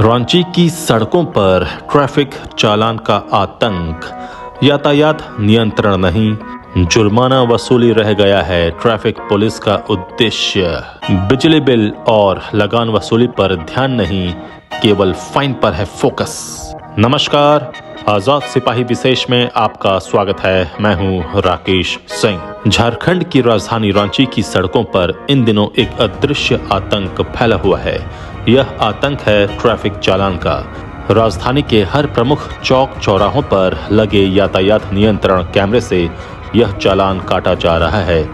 रांची की सड़कों पर ट्रैफिक चालान का आतंक, यातायात नियंत्रण नहीं, जुर्माना वसूली रह गया है ट्रैफिक पुलिस का उद्देश्य। बिजली बिल और लगान वसूली पर ध्यान नहीं, केवल फाइन पर है फोकस। नमस्कार, आजाद सिपाही विशेष में आपका स्वागत है। मैं हूं राकेश सिंह। झारखंड की राजधानी रांची की सड़कों पर इन दिनों एक अदृश्य आतंक फैला हुआ है। यह आतंक है ट्रैफिक चालान का। राजधानी के हर प्रमुख चौक चौराहों पर लगे यातायात नियंत्रण कैमरे से यह चालान काटा जा रहा है।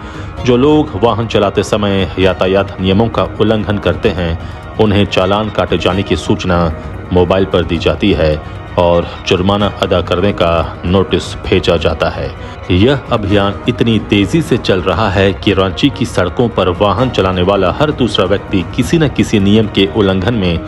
जो लोग वाहन चलाते समय यातायात नियमों का उल्लंघन करते हैं, उन्हें चालान काटे जाने की सूचना मोबाइल पर दी जाती है और जुर्माना अदा करने का नोटिस भेजा जाता है। यह अभियान इतनी तेजी से चल रहा है कि रांची की सड़कों पर वाहन चलाने वाला हर दूसरा व्यक्ति किसी न किसी नियम के उल्लंघन में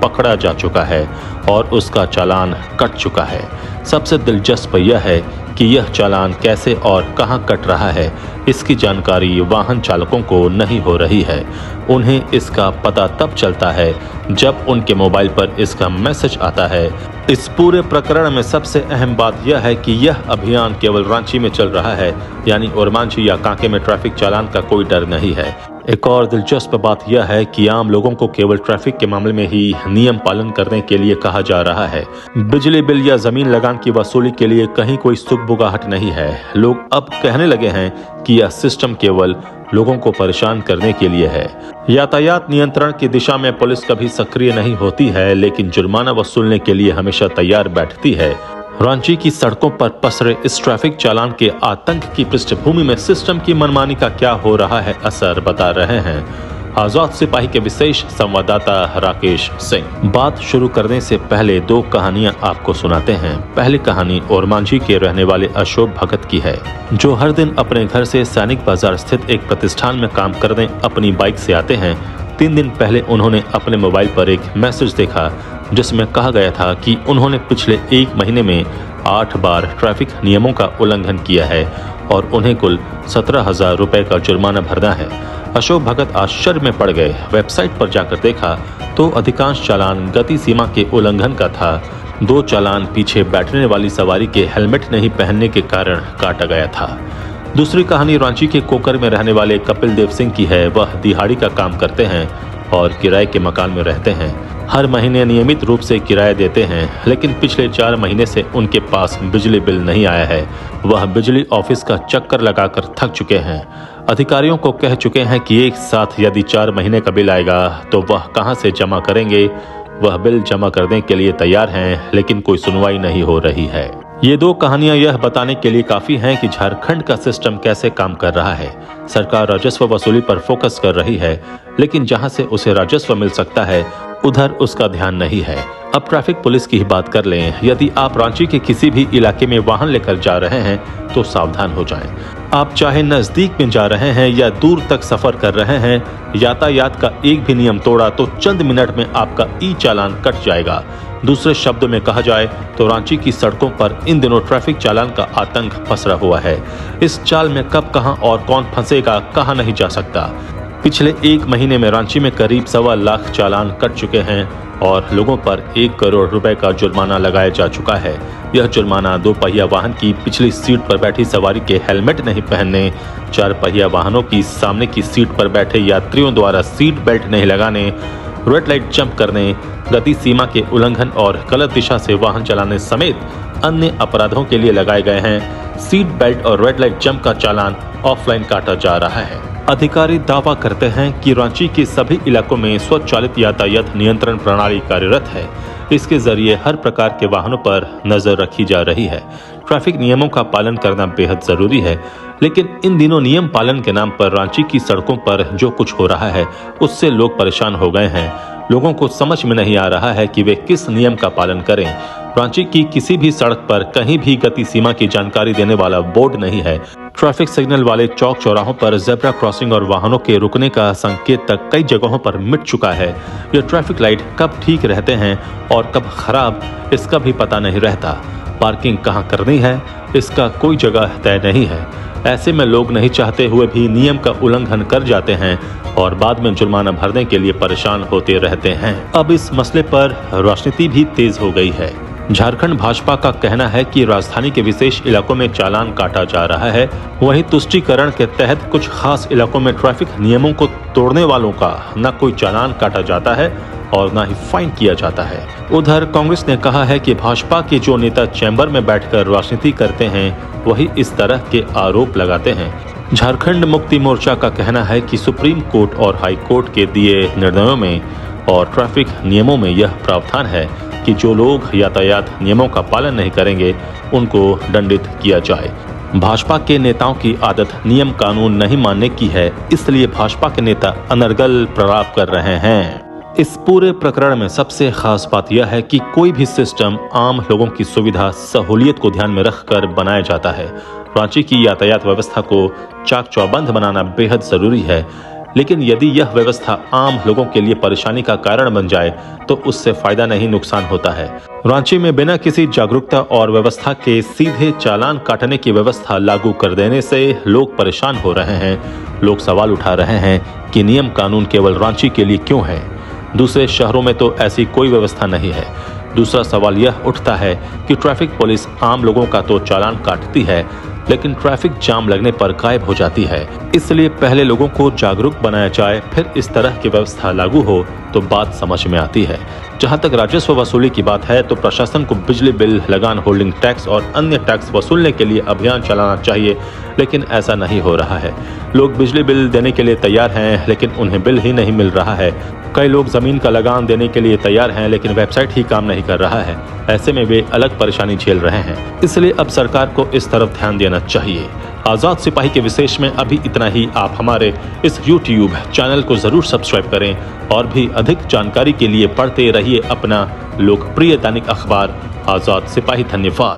पकड़ा जा चुका है और उसका चालान कट चुका है। सबसे दिलचस्प यह है कि यह चालान कैसे और कहां कट रहा है, इसकी जानकारी वाहन चालकों को नहीं हो रही है। उन्हें इसका पता तब चलता है जब उनके मोबाइल पर इसका मैसेज आता है। इस पूरे प्रकरण में सबसे अहम बात यह है कि यह अभियान केवल रांची में चल रहा है, यानी ओरमांझी या कांके में ट्रैफिक चालान का कोई डर नहीं है। एक और दिलचस्प बात यह है कि आम लोगों को केवल ट्रैफिक के मामले में ही नियम पालन करने के लिए कहा जा रहा है। बिजली बिल या जमीन लगान की वसूली के लिए कहीं कोई सुगबुगाहट नहीं है। लोग अब कहने लगे हैं कि यह सिस्टम केवल लोगों को परेशान करने के लिए है। यातायात नियंत्रण की दिशा में पुलिस कभी सक्रिय नहीं होती है, लेकिन जुर्माना वसूलने के लिए हमेशा तैयार बैठती है। रांची की सड़कों पर पसरे इस ट्रैफिक चालान के आतंक की पृष्ठभूमि में सिस्टम की मनमानी का क्या हो रहा है असर, बता रहे हैं आजाद सिपाही के विशेष संवाददाता राकेश सिंह। बात शुरू करने से पहले दो कहानियां आपको सुनाते हैं। पहली कहानी ओरमांझी के रहने वाले अशोक भगत की है, जो हर दिन अपने घर से सैनिक बाजार स्थित एक प्रतिष्ठान में काम करने अपनी बाइक से आते हैं। 3 दिन पहले उन्होंने अपने मोबाइल पर एक मैसेज देखा जिसमें कहा गया था कि उन्होंने पिछले 1 महीने में 8 बार ट्रैफिक नियमों का उल्लंघन किया है और उन्हें कुल 17,000 रुपए का जुर्माना भरना है। अशोक भगत आश्चर्य में पड़ गए। वेबसाइट पर जाकर देखा तो अधिकांश चालान गति सीमा के उल्लंघन का था। 2 चालान पीछे बैठने वाली सवारी के हेलमेट नहीं पहनने के कारण काटा गया था। दूसरी कहानी रांची के कोकर में रहने वाले कपिल देव सिंह की है। वह दिहाड़ी का काम करते हैं और किराए के मकान में रहते हैं। हर महीने नियमित रूप से किराया देते हैं, लेकिन पिछले 4 महीने से उनके पास बिजली बिल नहीं आया है। वह बिजली ऑफिस का चक्कर लगाकर थक चुके हैं। अधिकारियों को कह चुके हैं कि एक साथ यदि 4 महीने का बिल आएगा तो वह कहां से जमा करेंगे। वह बिल जमा करने के लिए तैयार हैं, लेकिन कोई सुनवाई नहीं हो रही है। ये 2 कहानियां यह बताने के लिए काफी हैं कि झारखंड का सिस्टम कैसे काम कर रहा है। सरकार राजस्व वसूली पर फोकस कर रही है, लेकिन जहां से उसे राजस्व मिल सकता है उधर उसका ध्यान नहीं है। अब ट्रैफिक पुलिस की ही बात कर लें। यदि आप रांची के किसी भी इलाके में वाहन लेकर जा रहे हैं तो सावधान हो जाएं। आप चाहे नजदीक में जा रहे हैं या दूर तक सफर कर रहे हैं, यातायात का एक भी नियम तोड़ा तो चंद मिनट में आपका ई चालान कट जाएगा। दूसरे शब्दों में कहा जाए तो रांची की सड़कों पर इन दिनों ट्रैफिक चालान का आतंक पसरा हुआ है। इस चाल में कब, कहां और कौन फंसेगा कहा नहीं जा सकता। पिछले 1 महीने में रांची में करीब 1.25 लाख चालान कट चुके हैं और लोगों पर 1 करोड़ रुपए का जुर्माना लगाया जा चुका है। यह जुर्माना 2 पहिया वाहन की पिछली सीट पर बैठी सवारी के हेलमेट नहीं पहनने, 4 पहिया वाहनों की सामने की सीट पर बैठे यात्रियों द्वारा सीट बेल्ट नहीं लगाने, रेड लाइट जंप करने, गति सीमा के उल्लंघन और गलत दिशा से वाहन चलाने समेत अन्य अपराधों के लिए लगाए गए हैं। सीट बेल्ट और रेड लाइट जंप का चालान ऑफलाइन काटा जा रहा है। अधिकारी दावा करते हैं कि रांची के सभी इलाकों में स्वचालित यातायात नियंत्रण प्रणाली कार्यरत है। इसके जरिए हर प्रकार के वाहनों पर नजर रखी जा रही है। ट्रैफिक नियमों का पालन करना बेहद जरूरी है, लेकिन इन दिनों नियम पालन के नाम पर रांची की सड़कों पर जो कुछ हो रहा है उससे लोग परेशान हो गए हैं। लोगों को समझ में नहीं आ रहा है कि वे किस नियम का पालन करें। रांची की किसी भी सड़क पर कहीं भी गति सीमा की जानकारी देने वाला बोर्ड नहीं है। ट्रैफिक सिग्नल वाले चौक चौराहों पर जेब्रा क्रॉसिंग और वाहनों के रुकने का संकेत तक कई जगहों पर मिट चुका है। यह ट्रैफिक लाइट कब ठीक रहते हैं और कब खराब, इसका भी पता नहीं रहता। पार्किंग कहां करनी है इसका कोई जगह तय नहीं है। ऐसे में लोग नहीं चाहते हुए भी नियम का उल्लंघन कर जाते हैं और बाद में जुर्माना भरने के लिए परेशान होते रहते हैं। अब इस मसले पर राजनीति भी तेज हो गई है। झारखंड भाजपा का कहना है कि राजधानी के विशेष इलाकों में चालान काटा जा रहा है, वहीं तुष्टीकरण के तहत कुछ खास इलाकों में ट्रैफिक नियमों को तोड़ने वालों का न कोई चालान काटा जाता है और न ही फाइन किया जाता है। उधर कांग्रेस ने कहा है कि भाजपा के जो नेता चैम्बर में बैठकर राजनीति करते हैं वही इस तरह के आरोप लगाते हैं। झारखंड मुक्ति मोर्चा का कहना है कि सुप्रीम कोर्ट और हाई कोर्ट के दिए निर्णयों में और ट्रैफिक नियमों में यह प्रावधान है कि जो लोग यातायात नियमों का पालन नहीं करेंगे उनको दंडित किया जाए। भाजपा के नेताओं की आदत नियम कानून नहीं मानने की है, इसलिए भाजपा के नेता अनर्गल प्रलाप कर रहे हैं। इस पूरे प्रकरण में सबसे खास बात यह है कि कोई भी सिस्टम आम लोगों की सुविधा सहूलियत को ध्यान में रखकर बनाया जाता है। रांची की यातायात व्यवस्था को चाक चौबंद बनाना बेहद जरूरी है, लेकिन यदि यह व्यवस्था आम लोगों के लिए परेशानी का कारण बन जाए तो उससे फायदा नहीं नुकसान होता है। रांची में बिना किसी जागरूकता और व्यवस्था के सीधे चालान काटने की व्यवस्था लागू कर देने से लोग परेशान हो रहे हैं। लोग सवाल उठा रहे हैं कि नियम कानून केवल रांची के लिए क्यों है, दूसरे शहरों में तो ऐसी कोई व्यवस्था नहीं है। दूसरा सवाल यह उठता है कि ट्रैफिक पुलिस आम लोगों का तो चालान काटती है, लेकिन ट्रैफिक जाम लगने पर गायब हो जाती है। इसलिए पहले लोगों को जागरूक बनाया जाए, फिर इस तरह की व्यवस्था लागू हो तो बात समझ में आती है। जहां तक राजस्व वसूली की बात है तो प्रशासन को बिजली बिल, लगान, होल्डिंग टैक्स और अन्य टैक्स वसूलने के लिए अभियान चलाना चाहिए, लेकिन ऐसा नहीं हो रहा है। लोग बिजली बिल देने के लिए तैयार हैं, लेकिन उन्हें बिल ही नहीं मिल रहा है। कई लोग जमीन का लगान देने के लिए तैयार हैं, लेकिन वेबसाइट ही काम नहीं कर रहा है। ऐसे में वे अलग परेशानी झेल रहे हैं। इसलिए अब सरकार को इस तरफ ध्यान देना चाहिए। आजाद सिपाही के विशेष में अभी इतना ही। आप हमारे इस YouTube चैनल को जरूर सब्सक्राइब करें और भी अधिक जानकारी के लिए पढ़ते रहिए अपना लोकप्रिय दैनिक अखबार आजाद सिपाही। धन्यवाद।